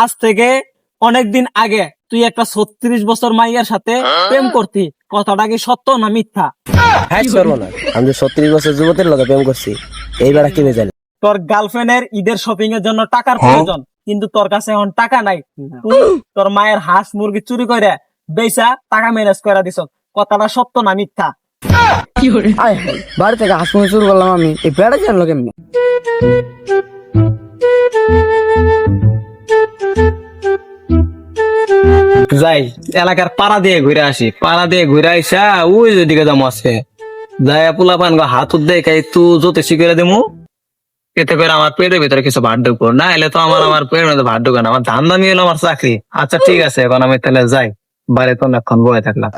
আজ থেকে অনেকদিন আগে তুই একটা 36 বছর মাইয়ার সাথে প্রেম করতি, কথাটা কি সত্য না মিথ্যা? হ্যাঁ সর্বনাশ, আমি তো 36 বছর যুবতীর লগে প্রেম করছি, এইবার কি জানি। তোর গার্লফ্রেন্ডের ঈদের শপিং এর জন্য টাকার প্রয়োজন, কিন্তু তোর কাছে এখন টাকা নাই। তুই তোর মায়ের হাঁস মুরগি চুরি করে বেচা টাকা ম্যানেজ করে দিছ, কথাটা সত্য না মিথ্যা? আয় হায়, বাড়ি থেকে হাঁস মুরগি শুরু করলাম আমি, এই বেড়া জানলো কেমনি? যাই এলাকার পাড়া দিয়ে ঘুরে আসি, পাড়া দিয়ে ঘুরে আইসা ওই যেদিকে যাবো আছে যাই পোলা পান হাত দেখাই তু যতে শিখে দেবো, এতে করে আমার পেটের ভিতরে কিছু ভাত ঢুকবো, না এলে তো আমার পেটের মধ্যে ভাত ঢুকে না, আমার ধান দামি হলো আমার চাকরি। আচ্ছা ঠিক আছে, এখন আমি তাহলে যাই, বাইরে তো অনেকক্ষণ বয়ে থাকলাম।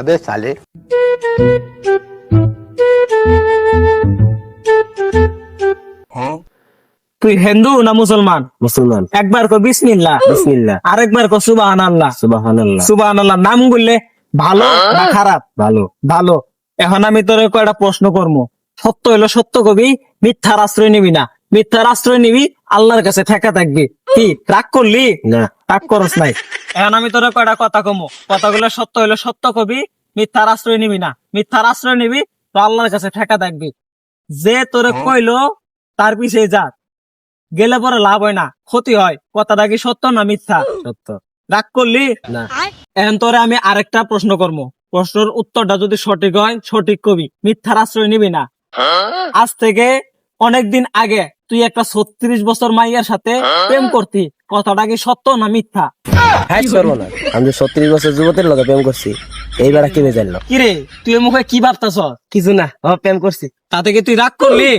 তুই হিন্দু না মুসলমান? মুসলমান। একবার কো বিসমিল্লাহ, বিসমিল্লাহ। আরেকবার কো সুবহানাল্লাহ। সুবহানাল্লাহ। সুবহানাল্লাহ নাম বললে ভালো না খারাপ? ভালো। ভালো। এখন আমি তোর কয়টা প্রশ্ন করবো, সত্য হইলো সত্য কবি, মিথ্যার আশ্রয় নিবি না। মিথ্যার আশ্রয় নিবি, আল্লাহর কাছে ঠেকা থাকবি। কি রাগ করলি? না। রাগ করস নাই। এখন আমি তোর কয়টা কথা কমো, কথাগুলো সত্য হইলো সত্য কবি, মিথ্যার আশ্রয় নিবি না। মিথ্যার আশ্রয় নিবি তো আল্লাহর কাছে ঠেকা থাকবি। যে তোরে কইলো তার পিছিয়ে যা, গেলে পরে লাভ হয় না, ক্ষতি হয়। কথাটা কি সত্য না মিথ্যা? সত্য। রাগ করলি? না। এখন তোরে আমি আরেকটা প্রশ্ন করবো, প্রশ্নের উত্তরটা যদি সঠিক হয় সঠিক কবি, মিথ্যার আশ্রয় নিবি না। আজ থেকে অনেকদিন আগে তুই একটা 36 বছর মাইয়ার সাথে প্রেম করতি, কথাটা কি সত্য না মিথ্যা? হ্যাঁ সর্বনাশ, আমি তো 36 বছর যুবতীর লগে প্রেম করছি, এইবার কি জানলো। কিরে তুই এ মুখে কি ভাবতাছ? কিছু না, প্রেম করছি। তাতে কি তুই রাগ করলি?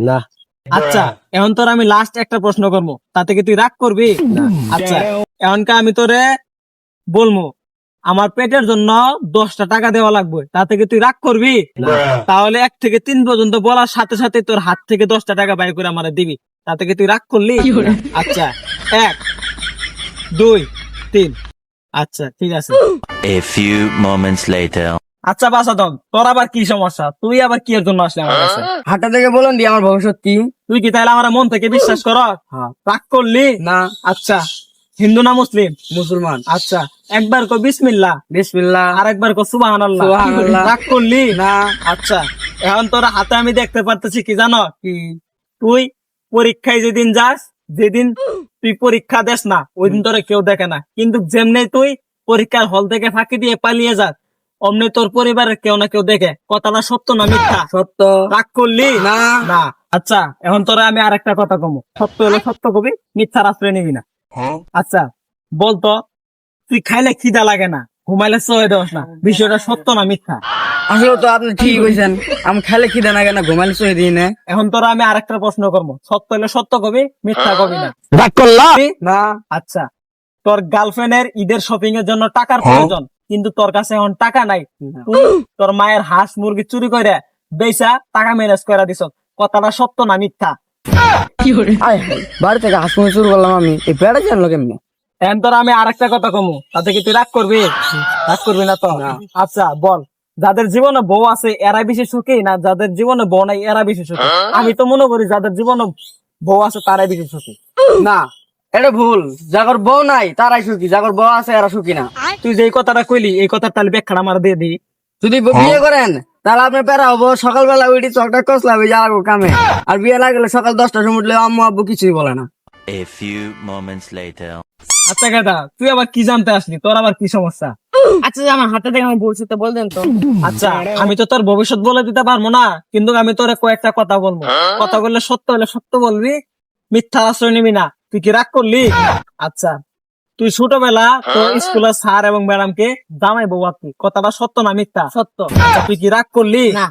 না। আচ্ছা এখন তোর আমি লাস্ট একটা প্রশ্ন করবো, তাতে কি তুই রাগ করবি? আচ্ছা এখনকার আমি তোরে বলবো, আমার পেটের জন্য 10টা টাকা দেওয়া লাগবে, তাতে কি তুই রাগ করবি? তাহলে 1 থেকে 3 পর্যন্ত বলার সাথে সাথে তোর হাত থেকে 10টা টাকা বাই করে আমার দিবি, তাতে কি তুই রাগ করলি? আচ্ছা 1 2 3। আচ্ছা ঠিক আছে। A few moments later. আচ্ছা বাসাদম, তোর আবার কি সমস্যা? তুই আবার কি এর জন্য আসলি আমার কাছে? হাঁটা থেকে বলুন দি আমার ভবিষ্যৎ কি? তুই কি তাহলে আমার মন থেকে বিশ্বাস কর? রাগ করলি? না। আচ্ছা হিন্দু না মুসলিম? মুসলমান। আচ্ছা একবার কো বিসমিল্লাহ, বিসমিল্লাহ। আরেকবার কো সুবহানাল্লাহ। সুবহানাল্লাহ। রাগ করলি? না। আচ্ছা এখন তোর হাতে আমি দেখতে পারতেছি কি জানো? কি? তুই পরীক্ষায় যেদিন যাস, যেদিন তুই পরীক্ষা দেস না ওই দিন তোরে কেউ দেখে না, কিন্তু যেমনি তুই পরীক্ষার হল থেকে ফাঁকি দিয়ে পালিয়ে যাস, অমনি তোর পরিবারের কেউ না কেউ দেখে। কথাটা সত্য না মিথ্যা? সত্য। রাগ করলি? না। না। আচ্ছা এখন তোরা আমি আরেকটা কথা কমো, সত্য হলো সত্য কবি, মিথ্যার আশ্রয় নিবি না। আচ্ছা বলতো, তুই খাইলে খিদা লাগে না, ঘুমাইলে সহে দেওয়াস না, বিষয়টা সত্য না মিথ্যা? আসলে তো আপনি ঠিক কইছেন, আমি খাইলে খিদে না কেন, ঘুমাইলে সহে দিই না। এখন তোরা আমি আরেকটা প্রশ্ন করবো, সত্য হলে সত্য কবি, মিথ্যা কবি না। রাগ করলা? না। আচ্ছা তোর গার্লফ্রেন্ডের ঈদের শপিং এর জন্য টাকার প্রয়োজন, কিন্তু তোর কাছে এখন টাকা নাই। তুই তোর মায়ের হাঁস মুরগি চুরি করে বেচা টাকা ম্যানেজ করে দিছ, কথাটা সত্য না মিথ্যা? আয় হায়, বাড়ি থেকে হাঁস মুরগি শুরু করলাম আমি, এই বেড়া জানলো কেমনি? এখন তোর আমি আরেকটা কথা কমু, তাতে কি তুই রাগ করবি? রাগ করবি না তো? আচ্ছা বল, যাদের জীবনে বউ আছে এরা বেশি সুখী না যাদের জীবনে বউ নাই এরা বেশি সুখী? আমি তো মনে করি যাদের জীবনে বউ আছে তারাই বেশি সুখী। না, এটা ভুল। যাগর বউ নাই তারাই সুখী, যাগর বউ আছে এরা সুখী না। তুই যে কথাটা কইলি এই কথার তাহলে ব্যাখ্যাটা আমার দিয়ে দিই। যদি বিয়ে করেন তাহলে আপনি পেরা হবো, সকালবেলা উঠি চকটা কষলাবে যাওয়ার কামে, আর বিয়ে না গেলে সকাল 10টার সময় উঠলে আম্মু আব্বু কিছুই বলে না। A few moments later. আচ্ছা গাদা, তুই আবার কি জানতে আসলি? তোর আবার কি সমস্যা? আচ্ছা আমার হাতে থেকে আমার ভবিষ্যৎ বলতেন তো। আচ্ছা আমি তো তোর ভবিষ্যৎ বলে দিতে পারবো না, কিন্তু আমি তোরে কয়েকটা কথা বলবো, কথা বললে সত্য হলে সত্য বলবি, মিথ্যার আশ্রয় নিবি না। তুই কি রাগ করলি? আচ্ছা তুই ছোটবেলা তোর স্কুলের স্যার এবং ম্যাডামকে জামাই বউ আপনি, কথাটা সত্য না মিথ্যা? সত্য। আচ্ছা তুই কি রাগ করলি? না।